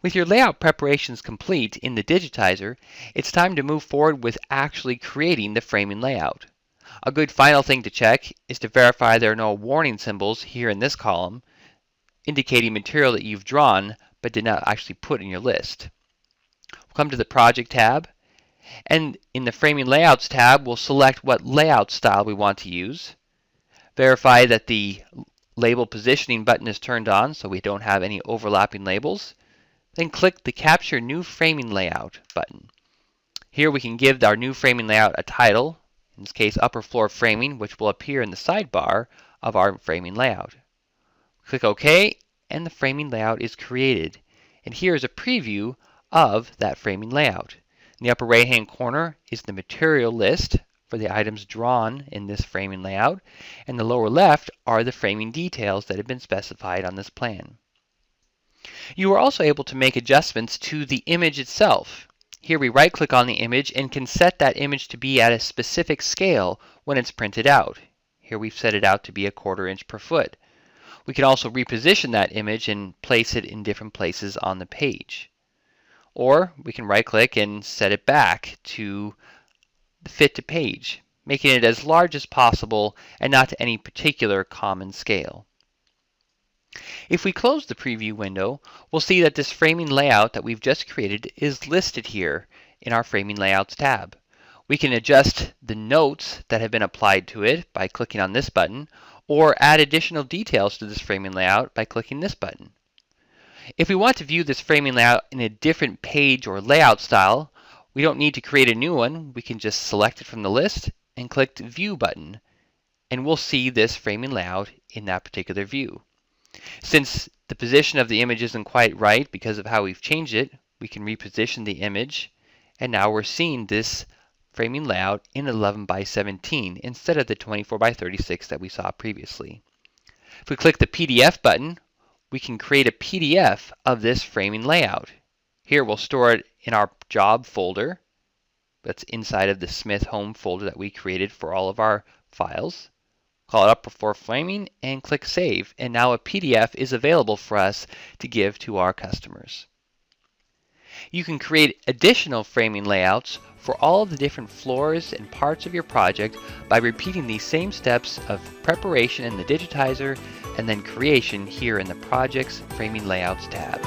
With your layout preparations complete in the digitizer, it's time to move forward with actually creating the framing layout. A good final thing to check is to verify there are no warning symbols here in this column, indicating material that you've drawn but did not actually put in your list. We'll come to the Project tab, and in the Framing Layouts tab, we'll select what layout style we want to use. Verify that the Label Positioning button is turned on so we don't have any overlapping labels. Then click the Capture New Framing Layout button. Here we can give our new framing layout a title, in this case Upper Floor Framing, which will appear in the sidebar of our framing layout. Click OK, and the framing layout is created. And here is a preview of that framing layout. In the upper right hand corner is the material list for the items drawn in this framing layout, and the lower left are the framing details that have been specified on this plan. You are also able to make adjustments to the image itself. Here we right click on the image and can set that image to be at a specific scale when it's printed out. Here we've set it out to be 1/4 inch per foot. We can also reposition that image and place it in different places on the page. Or we can right click and set it back to fit to page, making it as large as possible and not to any particular common scale. If we close the preview window, we'll see that this framing layout that we've just created is listed here in our Framing Layouts tab. We can adjust the notes that have been applied to it by clicking on this button, or add additional details to this framing layout by clicking this button. If we want to view this framing layout in a different page or layout style, we don't need to create a new one. We can just select it from the list and click the View button, and we'll see this framing layout in that particular view. Since the position of the image isn't quite right because of how we've changed it, we can reposition the image, and now we're seeing this framing layout in 11 by 17 instead of the 24 by 36 that we saw previously. If we click the PDF button, we can create a PDF of this framing layout. Here we'll store it in our job folder that's inside of the Smith Home folder that we created for all of our files. Call it Upper Floor Framing and click Save, and now a PDF is available for us to give to our customers. You can create additional framing layouts for all of the different floors and parts of your project by repeating these same steps of preparation in the digitizer and then creation here in the Projects Framing Layouts tab.